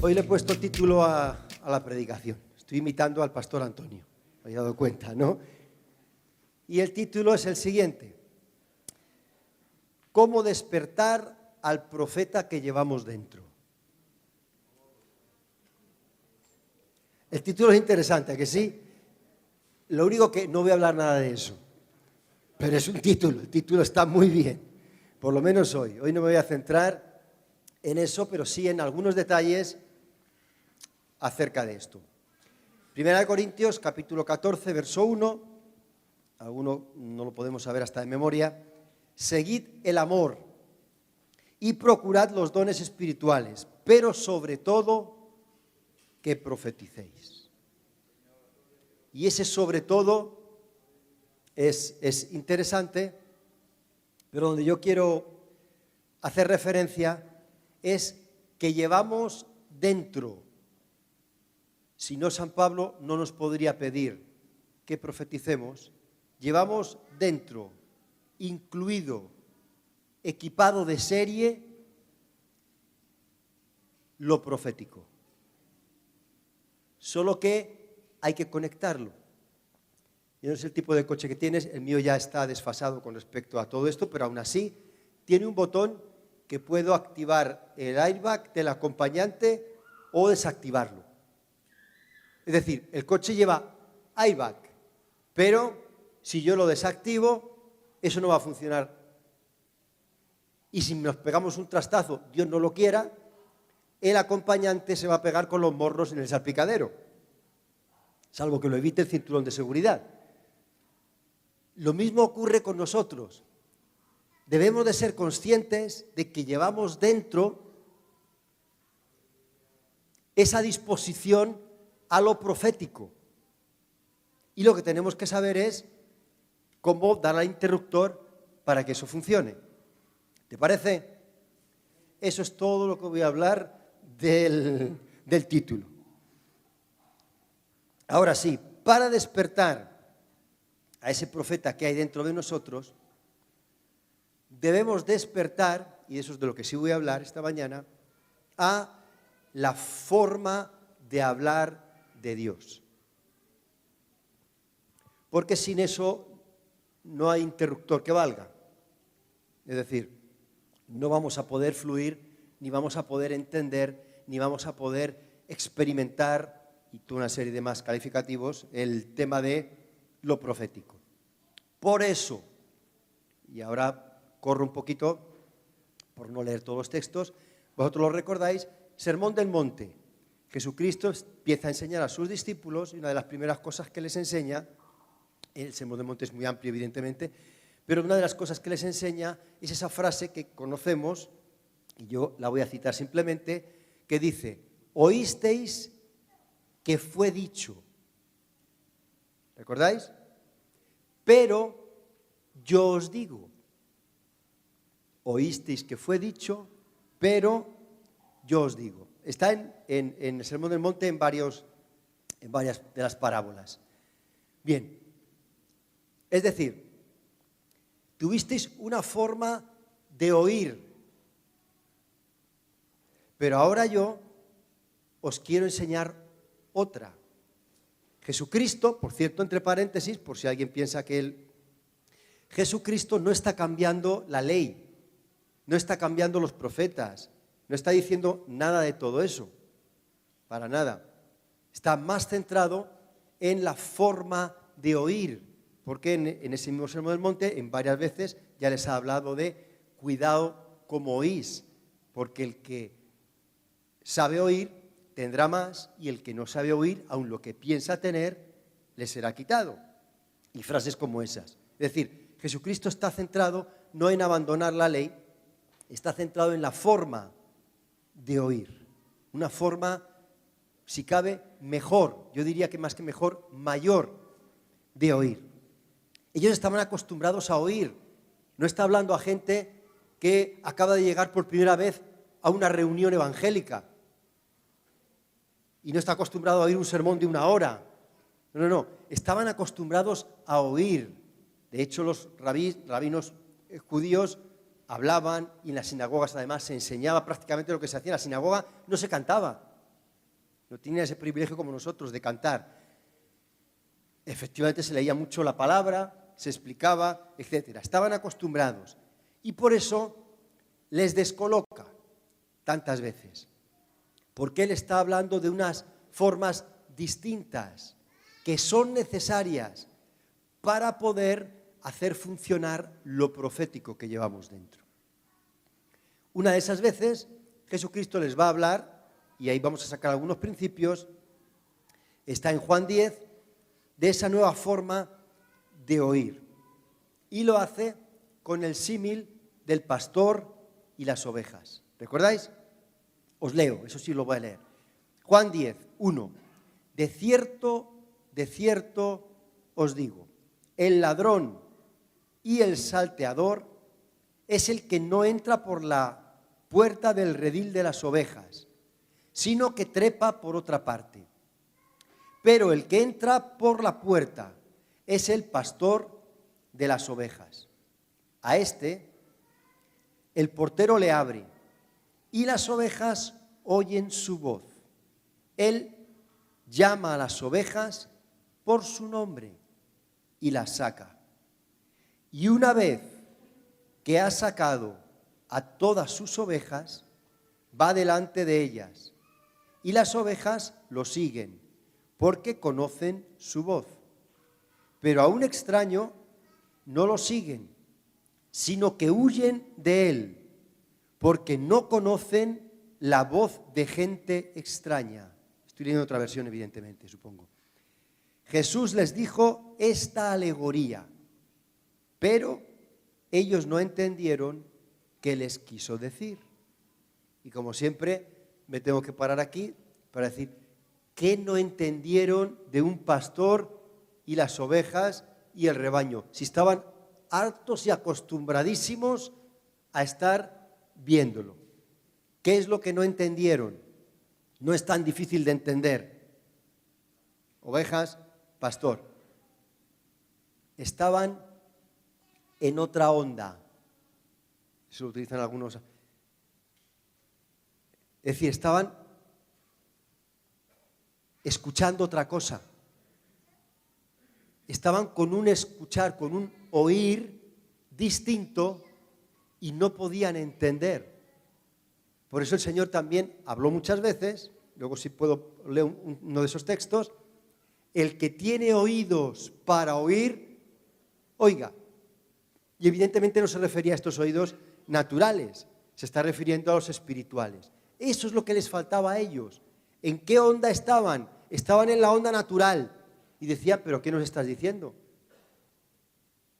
Hoy le he puesto título a la predicación. Estoy imitando al pastor Antonio, me habéis dado cuenta, ¿no? Y el título es el siguiente: ¿Cómo despertar al profeta que llevamos dentro? El título es interesante, ¿a que sí? Lo único que no voy a hablar nada de eso, pero es un título, el título está muy bien, por lo menos hoy. Hoy no me voy a centrar en eso, pero sí en algunos detalles acerca de esto. Primera de Corintios, capítulo 14, verso 1, alguno no lo podemos saber hasta de memoria. Seguid el amor y procurad los dones espirituales, pero sobre todo que profeticéis. Y ese sobre todo es interesante, pero donde yo quiero hacer referencia es que llevamos dentro. Si no, San Pablo no nos podría pedir que profeticemos. Llevamos dentro, incluido, equipado de serie, lo profético. Solo que hay que conectarlo. Yo no sé el tipo de coche que tienes, el mío ya está desfasado con respecto a todo esto, pero aún así tiene un botón que puedo activar el airbag del acompañante o desactivarlo. Es decir, el coche lleva airbag, pero si yo lo desactivo, eso no va a funcionar. Y si nos pegamos un trastazo, Dios no lo quiera, el acompañante se va a pegar con los morros en el salpicadero, salvo que lo evite el cinturón de seguridad. Lo mismo ocurre con nosotros. Debemos de ser conscientes de que llevamos dentro esa disposición a lo profético. Y lo que tenemos que saber es cómo dar al interruptor para que eso funcione. ¿Te parece? Eso es todo lo que voy a hablar del título. Ahora sí, para despertar a ese profeta que hay dentro de nosotros, debemos despertar, y eso es de lo que sí voy a hablar esta mañana, a la forma de hablar de Dios. Porque sin eso no hay interruptor que valga. Es decir, no vamos a poder fluir, ni vamos a poder entender, ni vamos a poder experimentar, y toda una serie de más calificativos, el tema de lo profético. Por eso, y ahora corro un poquito por no leer todos los textos, vosotros lo recordáis, Sermón del Monte. Jesucristo empieza a enseñar a sus discípulos y una de las primeras cosas que les enseña, el Sermón del Monte es muy amplio evidentemente, pero una de las cosas que les enseña es esa frase que conocemos, y yo la voy a citar simplemente, que dice: oísteis que fue dicho. ¿Recordáis? Pero yo os digo. Oísteis que fue dicho, pero yo os digo. Está en el Sermón del Monte en varias de las parábolas. Bien, es decir, tuvisteis una forma de oír, pero ahora yo os quiero enseñar otra. Jesucristo, por cierto, entre paréntesis, por si alguien piensa que Jesucristo no está cambiando la ley, no está cambiando los profetas, no está diciendo nada de todo eso, para nada. Está más centrado en la forma de oír, porque en ese mismo Sermón del Monte, en varias veces, ya les ha hablado de cuidado como oís, porque el que sabe oír tendrá más, y el que no sabe oír, aun lo que piensa tener, le será quitado. Y frases como esas. Es decir, Jesucristo está centrado no en abandonar la ley, está centrado en la forma de oír, una forma, si cabe, mejor, yo diría que más que mejor, mayor de oír. Ellos estaban acostumbrados a oír, no está hablando a gente que acaba de llegar por primera vez a una reunión evangélica y no está acostumbrado a oír un sermón de 1 hora. No, estaban acostumbrados a oír. De hecho, los rabinos judíos hablaban, y en las sinagogas además se enseñaba prácticamente lo que se hacía. En la sinagoga no se cantaba, no tenían ese privilegio como nosotros de cantar. Efectivamente se leía mucho la palabra, se explicaba, etc. Estaban acostumbrados y por eso les descoloca tantas veces. Porque Él está hablando de unas formas distintas que son necesarias para poder hacer funcionar lo profético que llevamos dentro. Una de esas veces Jesucristo les va a hablar, y ahí vamos a sacar algunos principios, está en Juan 10, de esa nueva forma de oír. Y lo hace con el símil del pastor y las ovejas. ¿Recordáis? Os leo, eso sí lo voy a leer. Juan 10, 1. De cierto os digo, el ladrón y el salteador es el que no entra por la puerta del redil de las ovejas, sino que trepa por otra parte. Pero el que entra por la puerta es el pastor de las ovejas. A este, el portero le abre y las ovejas oyen su voz. Él llama a las ovejas por su nombre y las saca. Y una vez que ha sacado a todas sus ovejas, va delante de ellas y las ovejas lo siguen porque conocen su voz. Pero a un extraño no lo siguen, sino que huyen de él, porque no conocen la voz de gente extraña. Estoy leyendo otra versión, evidentemente, supongo. Jesús les dijo esta alegoría, pero ellos no entendieron qué les quiso decir. Y como siempre, me tengo que parar aquí para decir, ¿qué no entendieron de un pastor y las ovejas y el rebaño? Si estaban hartos y acostumbradísimos a estar viéndolo. ¿Qué es lo que no entendieron? No es tan difícil de entender. Ovejas, pastor. Estaban en otra onda. Eso lo utilizan algunos. Es decir, estaban escuchando otra cosa. Estaban con un escuchar, con un oír distinto y no podían entender. Por eso el Señor también habló muchas veces, luego si puedo leer uno de esos textos, el que tiene oídos para oír, oiga. Y evidentemente no se refería a estos oídos naturales, se está refiriendo a los espirituales. Eso es lo que les faltaba a ellos. ¿En qué onda estaban? Estaban en la onda natural. Y decía, ¿pero qué nos estás diciendo?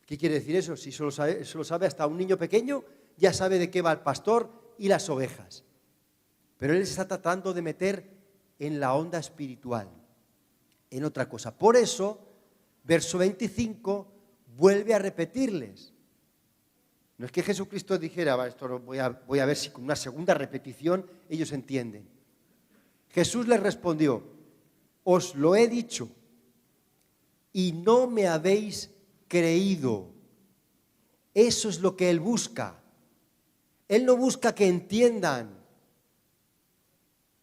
¿Qué quiere decir eso? Si eso lo sabe hasta un niño pequeño, ya sabe de qué va el pastor y las ovejas. Pero él está tratando de meter en la onda espiritual, en otra cosa. Por eso, verso 25 vuelve a repetirles. No es que Jesucristo dijera, esto voy a ver si con una segunda repetición ellos entienden. Jesús les respondió, os lo he dicho y no me habéis creído. Eso es lo que Él busca. Él no busca que entiendan.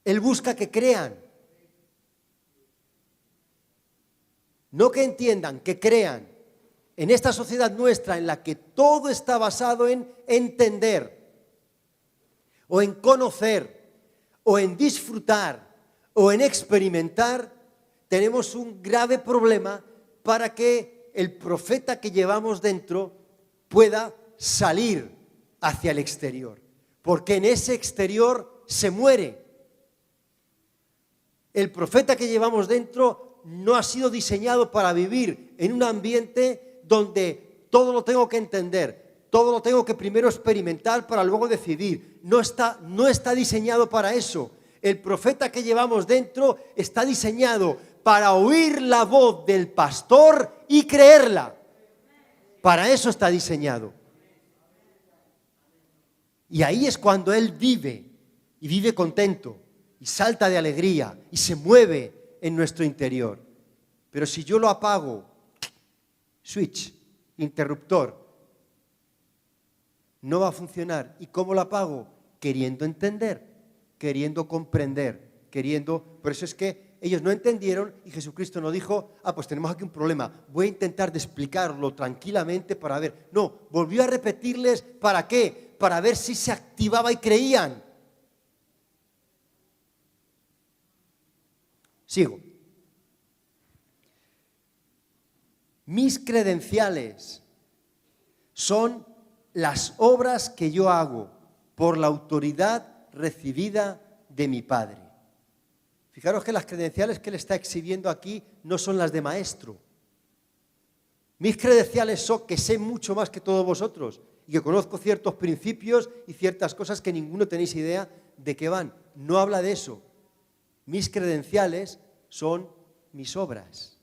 Él busca que crean. No que entiendan, que crean. En esta sociedad nuestra en la que todo está basado en entender, o en conocer, o en disfrutar, o en experimentar, tenemos un grave problema para que el profeta que llevamos dentro pueda salir hacia el exterior, porque en ese exterior se muere. El profeta que llevamos dentro no ha sido diseñado para vivir en un ambiente donde todo lo tengo que entender, todo lo tengo que primero experimentar para luego decidir. No está diseñado para eso. El profeta que llevamos dentro está diseñado para oír la voz del pastor y creerla. Para eso está diseñado. Y ahí es cuando él vive, y vive contento, y salta de alegría, y se mueve en nuestro interior. Pero si yo lo apago, switch, interruptor, no va a funcionar. ¿Y cómo lo apago? Queriendo entender, queriendo comprender, queriendo. Por eso es que ellos no entendieron y Jesucristo no dijo, pues tenemos aquí un problema, voy a intentar de explicarlo tranquilamente para ver. No, volvió a repetirles, ¿para qué? Para ver si se activaba y creían. Sigo. Mis credenciales son las obras que yo hago por la autoridad recibida de mi Padre. Fijaros que las credenciales que él está exhibiendo aquí no son las de maestro. Mis credenciales son que sé mucho más que todos vosotros y que conozco ciertos principios y ciertas cosas que ninguno tenéis idea de qué van. No habla de eso. Mis credenciales son mis obras.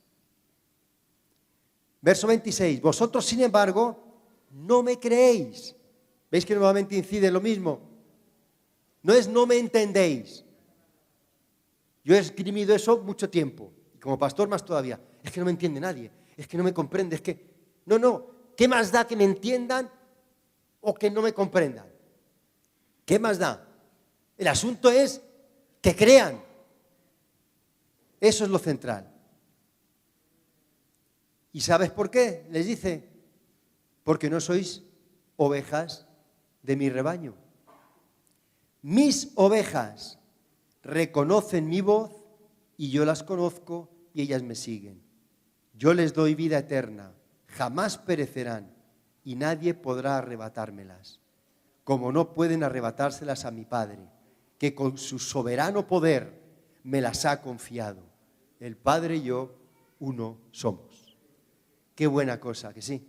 Verso 26. Vosotros, sin embargo, no me creéis. ¿Veis que nuevamente incide lo mismo? No es no me entendéis. Yo he esgrimido eso mucho tiempo, y como pastor más todavía. Es que no me entiende nadie, es que no me comprende, es que... No, ¿qué más da que me entiendan o que no me comprendan? ¿Qué más da? El asunto es que crean. Eso es lo central. ¿Y sabes por qué? Les dice, porque no sois ovejas de mi rebaño. Mis ovejas reconocen mi voz y yo las conozco y ellas me siguen. Yo les doy vida eterna, jamás perecerán y nadie podrá arrebatármelas, como no pueden arrebatárselas a mi Padre, que con su soberano poder me las ha confiado. El Padre y yo uno somos. Qué buena cosa, que sí.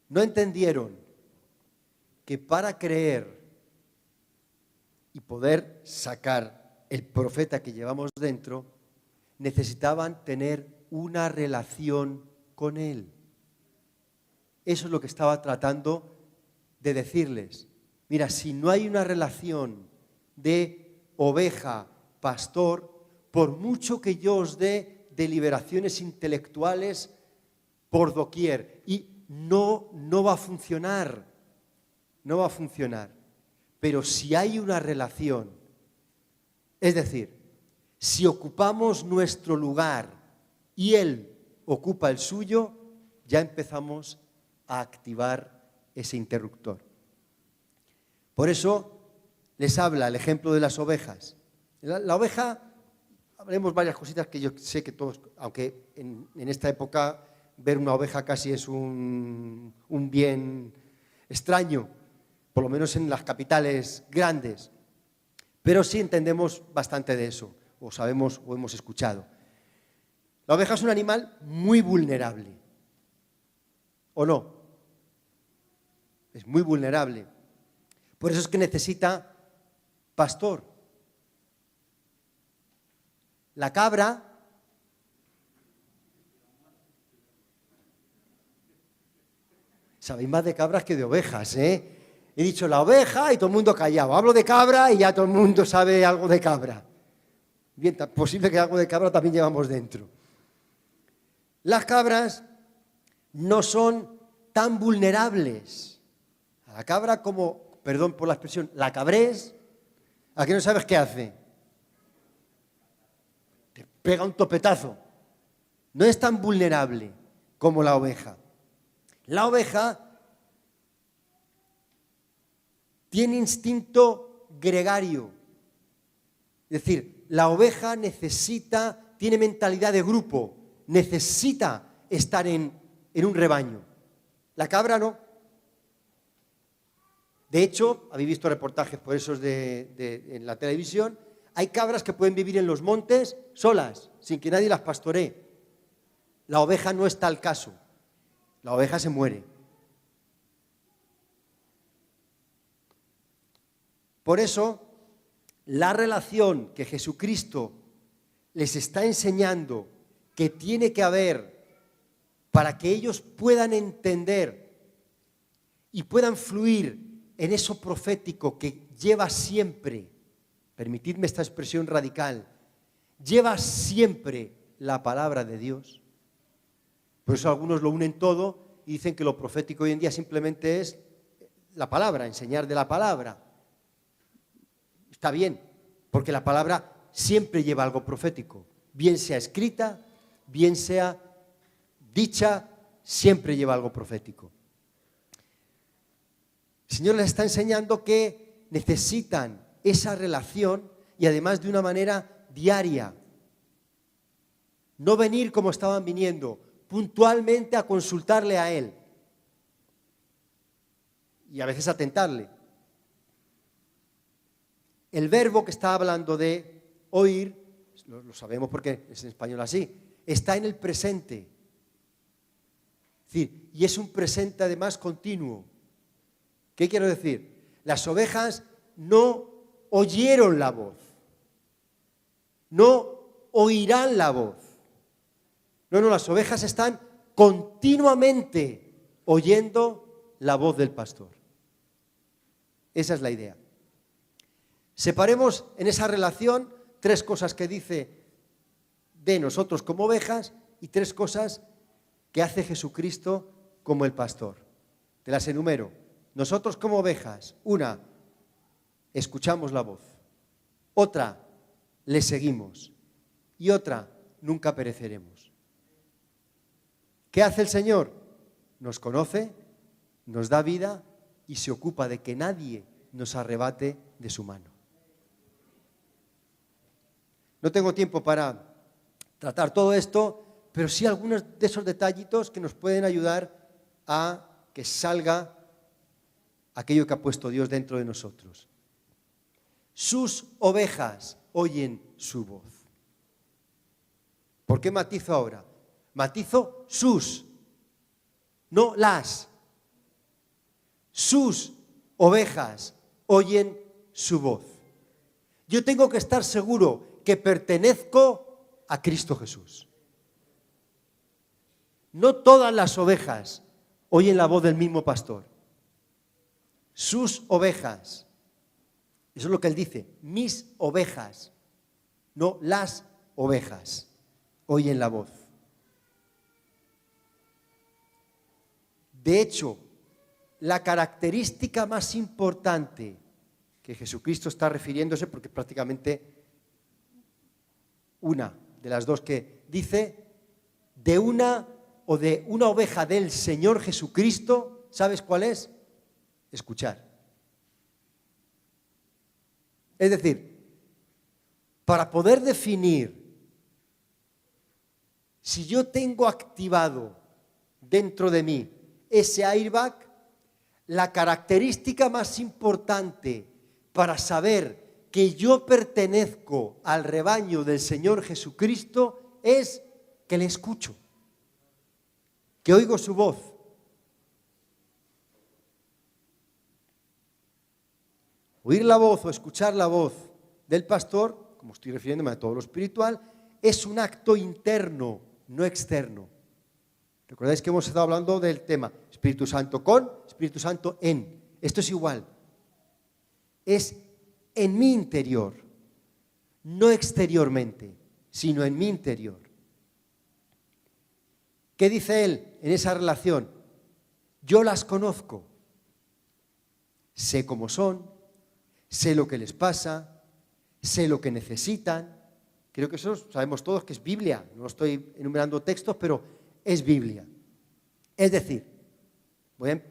No entendieron que para creer y poder sacar el profeta que llevamos dentro, necesitaban tener una relación con él. Eso es lo que estaba tratando de decirles. Mira, si no hay una relación de oveja, pastor, por mucho que yo os dé deliberaciones intelectuales por doquier, y no va a funcionar, no va a funcionar. Pero si hay una relación, es decir, si ocupamos nuestro lugar y él ocupa el suyo, ya empezamos a activar ese interruptor. Por eso les habla el ejemplo de las ovejas. La oveja, hablemos varias cositas que yo sé que todos, aunque en esta época ver una oveja casi es un bien extraño, por lo menos en las capitales grandes, pero sí entendemos bastante de eso, o sabemos o hemos escuchado. La oveja es un animal muy vulnerable, ¿o no? Es muy vulnerable. Por eso es que necesita pastor. La cabra sabéis más de cabras que de ovejas, ¿eh? He dicho la oveja y todo el mundo callado. Hablo de cabra y ya todo el mundo sabe algo de cabra. Bien, es posible que algo de cabra también llevamos dentro. Las cabras no son tan vulnerables. A la cabra como, perdón por la expresión, la cabrés, ¿a qué no sabes qué hace? Te pega un topetazo. No es tan vulnerable como la oveja. La oveja tiene instinto gregario. Es decir, la oveja tiene mentalidad de grupo, necesita estar en un rebaño. La cabra no. De hecho, habéis visto reportajes por esos en la televisión, hay cabras que pueden vivir en los montes solas, sin que nadie las pastoree. La oveja no está al caso. La oveja se muere. Por eso, la relación que Jesucristo les está enseñando que tiene que haber para que ellos puedan entender y puedan fluir en eso profético que lleva siempre, permitidme esta expresión radical, lleva siempre la palabra de Dios. Por eso algunos lo unen todo y dicen que lo profético hoy en día simplemente es la palabra, enseñar de la palabra. Está bien, porque la palabra siempre lleva algo profético, bien sea escrita, bien sea dicha, siempre lleva algo profético. El Señor les está enseñando que necesitan esa relación y además de una manera diaria. No venir como estaban viniendo, puntualmente a consultarle a Él y a veces a tentarle. El verbo que está hablando de oír, lo sabemos porque es en español así, está en el presente. Es decir, y es un presente además continuo. ¿Qué quiero decir? Las ovejas no oyeron la voz, no oirán la voz. No, las ovejas están continuamente oyendo la voz del pastor. Esa es la idea. Separemos en esa relación 3 cosas que dice de nosotros como ovejas y 3 cosas que hace Jesucristo como el pastor. Te las enumero. Nosotros como ovejas, 1, escuchamos la voz. Otra, le seguimos. Y otra, nunca pereceremos. ¿Qué hace el Señor? Nos conoce, nos da vida y se ocupa de que nadie nos arrebate de su mano. No tengo tiempo para tratar todo esto, pero sí algunos de esos detallitos que nos pueden ayudar a que salga aquello que ha puesto Dios dentro de nosotros. Sus ovejas oyen su voz. ¿Por qué matizo ahora? Matizo sus, no las. Sus ovejas oyen su voz. Yo tengo que estar seguro que pertenezco a Cristo Jesús. No todas las ovejas oyen la voz del mismo pastor. Sus ovejas. Eso es lo que él dice. Mis ovejas, no las ovejas, oyen la voz. De hecho, la característica más importante que Jesucristo está refiriéndose, porque prácticamente una de las 2 que dice, de una oveja del Señor Jesucristo, ¿sabes cuál es? Escuchar. Es decir, para poder definir si yo tengo activado dentro de mí ese airbag, la característica más importante para saber que yo pertenezco al rebaño del Señor Jesucristo es que le escucho, que oigo su voz. Oír la voz o escuchar la voz del pastor, como estoy refiriéndome a todo lo espiritual, es un acto interno, no externo. Recordáis que hemos estado hablando del tema Espíritu Santo con, Espíritu Santo en. Esto es igual. Es en mi interior, no exteriormente, sino en mi interior. ¿Qué dice él en esa relación? Yo las conozco, sé cómo son, sé lo que les pasa, sé lo que necesitan. Creo que eso sabemos todos que es Biblia. No estoy enumerando textos, pero es Biblia. Es decir, voy a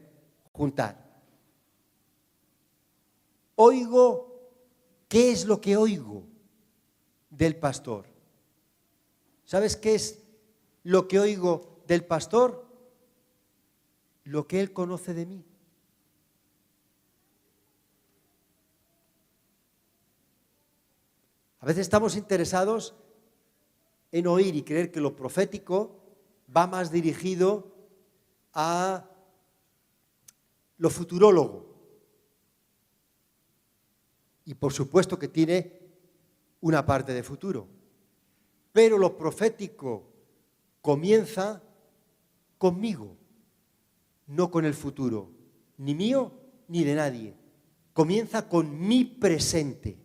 juntar. Oigo, ¿qué es lo que oigo del pastor? ¿Sabes qué es lo que oigo del pastor? Lo que él conoce de mí. A veces estamos interesados en oír y creer que lo profético va más dirigido a lo futurólogo. Y por supuesto que tiene una parte de futuro. Pero lo profético comienza conmigo, no con el futuro, ni mío ni de nadie. Comienza con mi presente.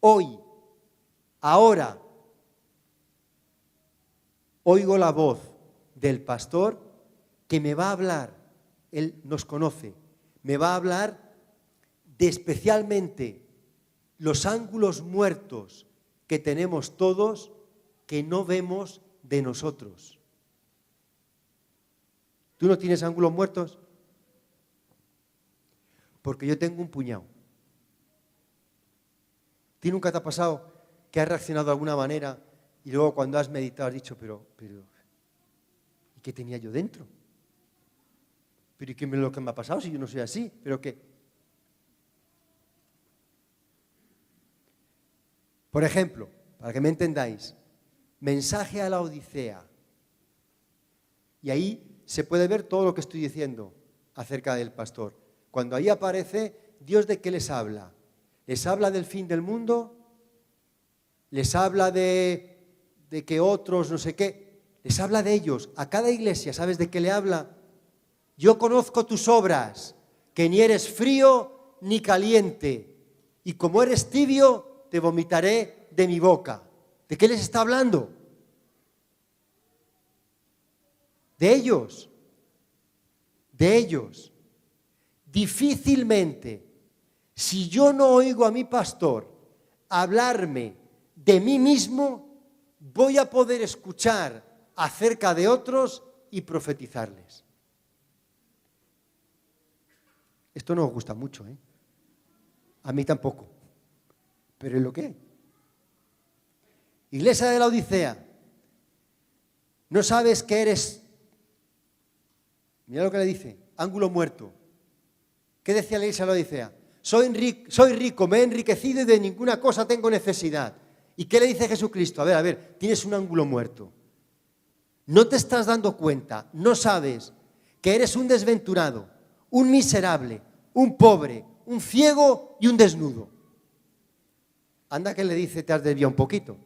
Hoy, ahora, oigo la voz del pastor que me va a hablar, él nos conoce, me va a hablar de especialmente los ángulos muertos que tenemos todos que no vemos de nosotros. ¿Tú no tienes ángulos muertos? Porque yo tengo un puñado. ¿Ti nunca te ha pasado que has reaccionado de alguna manera y luego cuando has meditado has dicho, pero, ¿y qué tenía yo dentro? ¿Pero y qué es lo que me ha pasado si yo no soy así? ¿Pero qué? Por ejemplo, para que me entendáis, mensaje a la Odisea. Y ahí se puede ver todo lo que estoy diciendo acerca del pastor. Cuando ahí aparece, ¿Dios de qué les habla? ¿Les habla del fin del mundo? ¿Les habla de que otros no sé qué? Les habla de ellos. A cada iglesia, ¿sabes de qué le habla? Yo conozco tus obras, que ni eres frío ni caliente, y como eres tibio, te vomitaré de mi boca. ¿De qué les está hablando? De ellos. De ellos. Difícilmente, si yo no oigo a mi pastor hablarme de mí mismo, voy a poder escuchar acerca de otros y profetizarles. Esto no os gusta mucho, ¿eh? A mí tampoco. Pero es lo que hay. Iglesia de la Odisea, no sabes que eres, mira lo que le dice, ángulo muerto. ¿Qué decía la iglesia de la Odisea? Soy rico, me he enriquecido y de ninguna cosa tengo necesidad. ¿Y qué le dice Jesucristo? A ver, tienes un ángulo muerto. No te estás dando cuenta, no sabes que eres un desventurado, un miserable, un pobre, un ciego y un desnudo. Anda que le dice, te has desviado un poquito.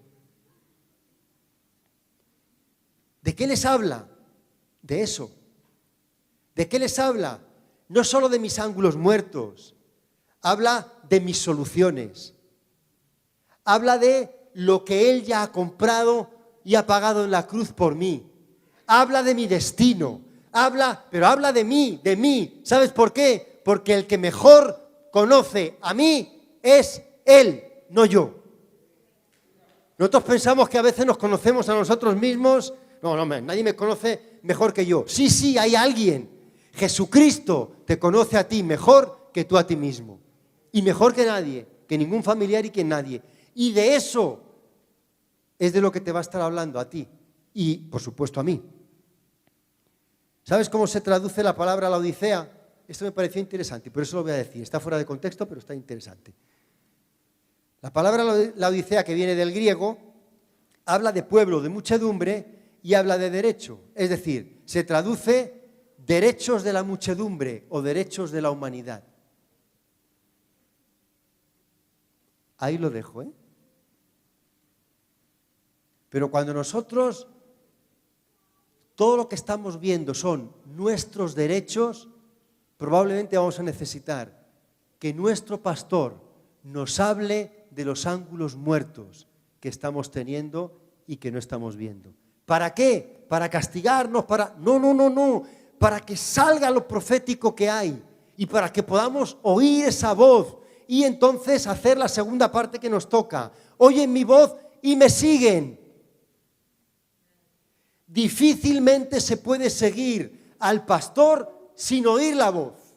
¿De qué les habla? De eso. ¿De qué les habla? No solo de mis ángulos muertos, habla de mis soluciones. Habla de lo que Él ya ha comprado y ha pagado en la cruz por mí. Habla de mi destino. Pero habla de mí. ¿Sabes por qué? Porque el que mejor conoce a mí es Él, no yo. Nosotros pensamos que a veces nos conocemos a nosotros mismos. No, nadie me conoce mejor que yo. Sí, hay alguien. Jesucristo te conoce a ti mejor que tú a ti mismo. Y mejor que nadie, que ningún familiar y que nadie. Y de eso es de lo que te va a estar hablando a ti. Y, por supuesto, a mí. ¿Sabes cómo se traduce la palabra la Odisea? Esto me pareció interesante, por eso lo voy a decir. Está fuera de contexto, pero está interesante. La palabra la Odisea, que viene del griego, habla de pueblo, de muchedumbre y habla de derecho. Es decir, se traduce derechos de la muchedumbre o derechos de la humanidad. Ahí lo dejo, ¿eh? Pero cuando nosotros, todo lo que estamos viendo son nuestros derechos, probablemente vamos a necesitar que nuestro pastor nos hable de los ángulos muertos que estamos teniendo y que no estamos viendo. ¿Para qué? ¿Para castigarnos? No. Para que salga lo profético que hay y para que podamos oír esa voz y entonces hacer la segunda parte que nos toca. Oyen mi voz y me siguen. Difícilmente se puede seguir al pastor sin oír la voz.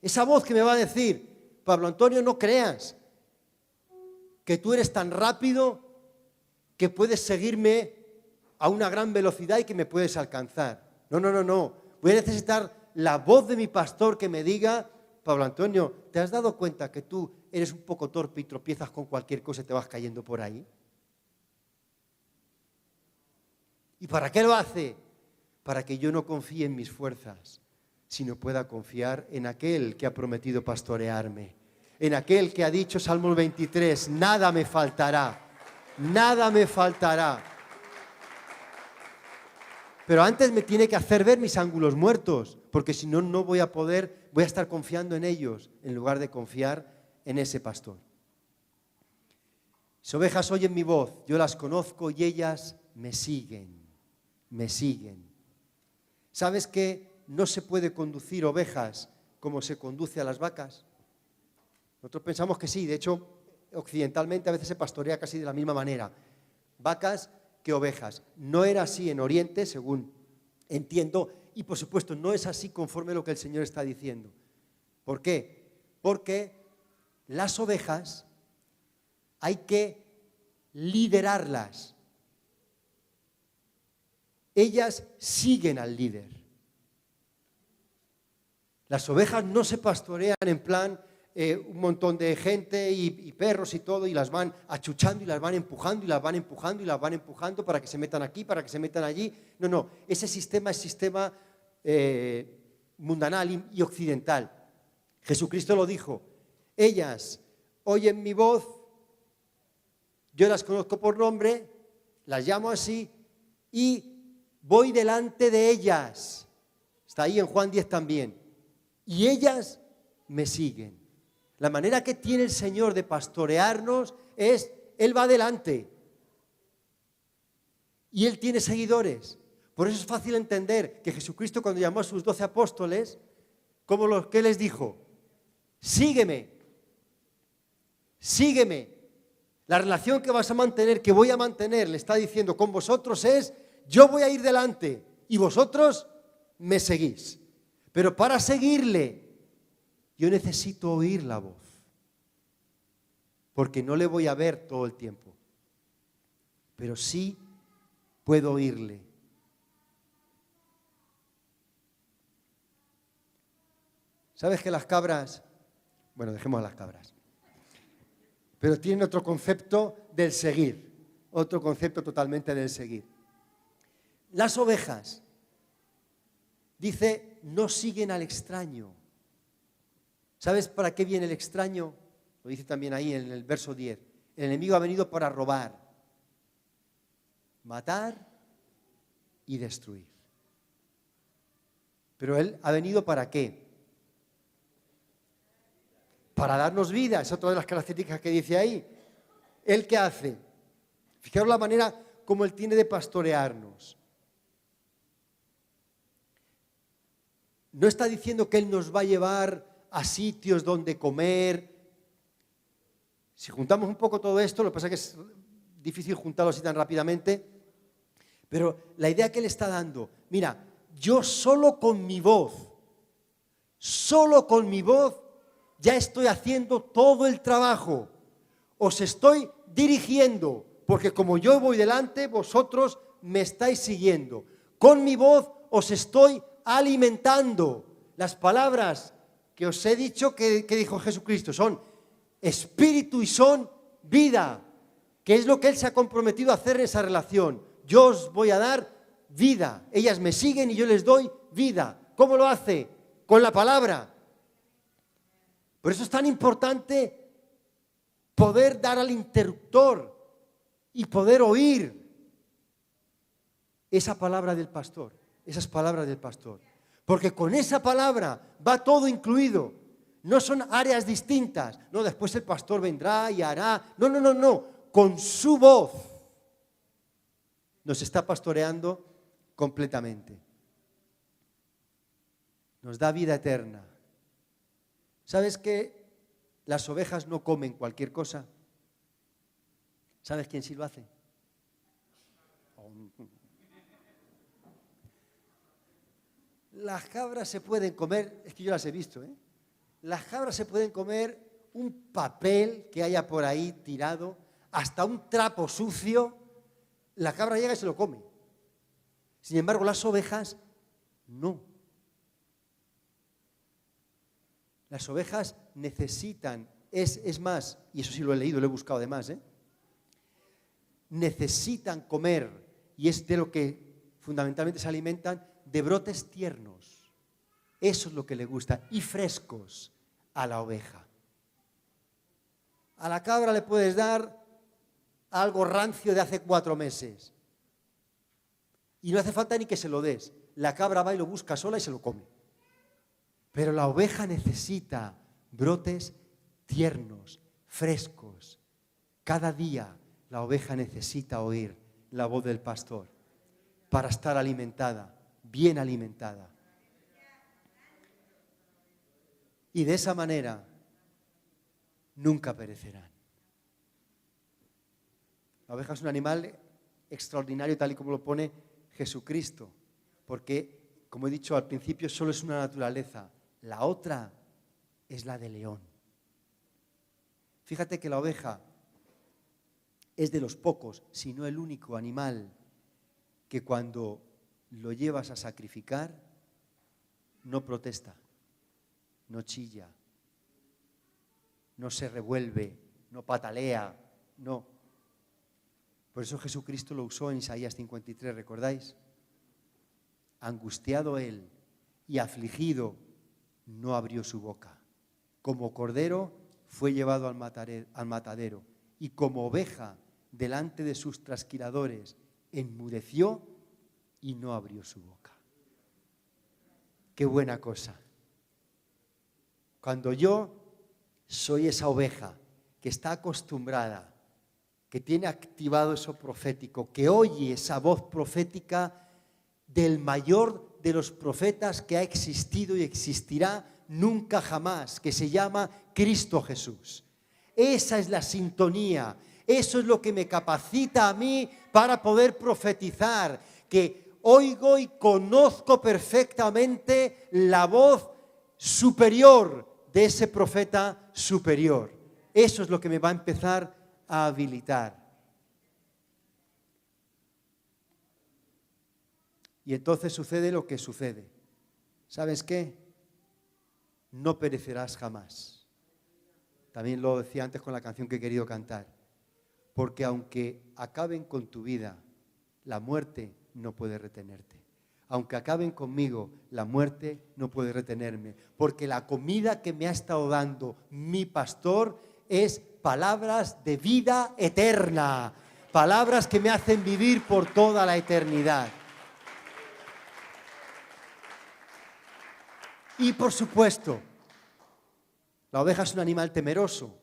Esa voz que me va a decir, Pablo Antonio, no creas que tú eres tan rápido que puedes seguirme a una gran velocidad y que me puedes alcanzar. No. Voy a necesitar la voz de mi pastor que me diga, Pablo Antonio, ¿te has dado cuenta que tú eres un poco torpe y tropiezas con cualquier cosa y te vas cayendo por ahí? ¿Y para qué lo hace? Para que yo no confíe en mis fuerzas, sino pueda confiar en aquel que ha prometido pastorearme, en aquel que ha dicho, Salmo 23, nada me faltará. Pero antes me tiene que hacer ver mis ángulos muertos, porque si no, no voy a poder, voy a estar confiando en ellos, en lugar de confiar en ese pastor. Mis ovejas oyen mi voz, yo las conozco y ellas me siguen. ¿Sabes que no se puede conducir ovejas como se conduce a las vacas? Nosotros pensamos que sí, de hecho, occidentalmente a veces se pastorea casi de la misma manera. Vacas que ovejas. No era así en Oriente, según entiendo, y por supuesto no es así conforme a lo que el Señor está diciendo. ¿Por qué? Porque las ovejas hay que liderarlas. Ellas siguen al líder. Las ovejas no se pastorean en plan un montón de gente y perros y todo, y las van achuchando y las van empujando y las van empujando y las van empujando para que se metan aquí, para que se metan allí. No, no, ese sistema es sistema mundanal y occidental. Jesucristo lo dijo: ellas oyen mi voz, yo las conozco por nombre, las llamo así y voy delante de ellas. Está ahí en Juan 10 también. Y ellas me siguen. La manera que tiene el Señor de pastorearnos es, Él va adelante. Y Él tiene seguidores. Por eso es fácil entender que Jesucristo, cuando llamó a sus 12 apóstoles, ¿qué les dijo? Sígueme. Sígueme. La relación que vas a mantener, que voy a mantener, le está diciendo con vosotros es: yo voy a ir delante y vosotros me seguís. Pero para seguirle, yo necesito oír la voz, porque no le voy a ver todo el tiempo, pero sí puedo oírle. ¿Sabes que las cabras, bueno, dejemos a las cabras, pero tienen otro concepto del seguir, otro concepto totalmente del seguir? Las ovejas, dice, no siguen al extraño. ¿Sabes para qué viene el extraño? Lo dice también ahí en el verso 10. El enemigo ha venido para robar, matar y destruir. Pero él ha venido ¿para qué? Para darnos vida. Es otra de las características que dice ahí. ¿Él qué hace? Fijaros la manera como él tiene de pastorearnos. No está diciendo que él nos va a llevar a sitios donde comer. Si juntamos un poco todo esto, lo que pasa es que es difícil juntarlo así tan rápidamente, pero la idea que él está dando, mira, yo solo con mi voz ya estoy haciendo todo el trabajo. Os estoy dirigiendo, porque como yo voy delante, vosotros me estáis siguiendo. Con mi voz os estoy alimentando. Las palabras que os he dicho que dijo Jesucristo son espíritu y son vida, que es lo que Él se ha comprometido a hacer en esa relación. Yo os voy a dar vida. Ellas me siguen y yo les doy vida. ¿Cómo lo hace? Con la palabra. Por eso es tan importante poder dar al interruptor y poder oír esa palabra del pastor, esas palabras del pastor. Porque con esa palabra va todo incluido. No son áreas distintas. No, después el pastor vendrá y hará. No, no, no, no. Con su voz nos está pastoreando completamente. Nos da vida eterna. ¿Sabes que las ovejas no comen cualquier cosa? ¿Sabes quién sí lo hace? Las cabras se pueden comer, es que yo las he visto, Las cabras se pueden comer un papel que haya por ahí tirado, hasta un trapo sucio. La cabra llega y se lo come. Sin embargo, las ovejas no. Las ovejas necesitan, es más, y eso sí lo he leído, lo he buscado además, necesitan comer, y es de lo que fundamentalmente se alimentan, de brotes tiernos. Eso es lo que le gusta, y frescos a la oveja. A la cabra le puedes dar algo rancio de hace 4 meses. Y no hace falta ni que se lo des. La cabra va y lo busca sola y se lo come. Pero la oveja necesita brotes tiernos, frescos. Cada día la oveja necesita oír la voz del pastor para estar alimentada, bien alimentada. Y de esa manera nunca perecerán. La oveja es un animal extraordinario, tal y como lo pone Jesucristo, porque, como he dicho al principio, solo es una naturaleza. La otra es la de león. Fíjate que la oveja es de los pocos, si no el único animal que cuando lo llevas a sacrificar no protesta, no chilla, no se revuelve, no patalea, no. Por eso Jesucristo lo usó en Isaías 53, ¿recordáis? Angustiado él y afligido, no abrió su boca. Como cordero fue llevado al matadero y como oveja delante de sus trasquiladores enmudeció y no abrió su boca. Qué buena cosa. Cuando yo soy esa oveja que está acostumbrada, que tiene activado eso profético, que oye esa voz profética del mayor de los profetas que ha existido y existirá nunca jamás, que se llama Cristo Jesús. Esa es la sintonía, eso es lo que me capacita a mí para poder profetizar, que oigo y conozco perfectamente la voz superior de ese profeta superior. Eso es lo que me va a empezar a habilitar. Y entonces sucede lo que sucede. ¿Sabes qué? No perecerás jamás. También lo decía antes con la canción que he querido cantar. Porque aunque acaben con tu vida, la muerte no puede retenerte. Aunque acaben conmigo, la muerte no puede retenerme. Porque la comida que me ha estado dando mi pastor es palabras de vida eterna. Palabras que me hacen vivir por toda la eternidad. Y por supuesto, la oveja es un animal temeroso.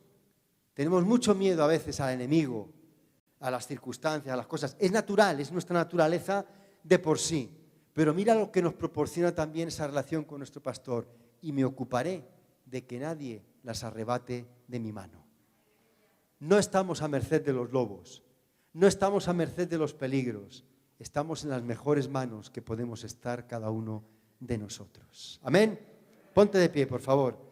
Tenemos mucho miedo a veces al enemigo, a las circunstancias, a las cosas. Es natural, es nuestra naturaleza de por sí. Pero mira lo que nos proporciona también esa relación con nuestro pastor. Y me ocuparé de que nadie las arrebate de mi mano. No estamos a merced de los lobos. No estamos a merced de los peligros. Estamos en las mejores manos que podemos estar cada uno de nosotros. Amén. Ponte de pie, por favor.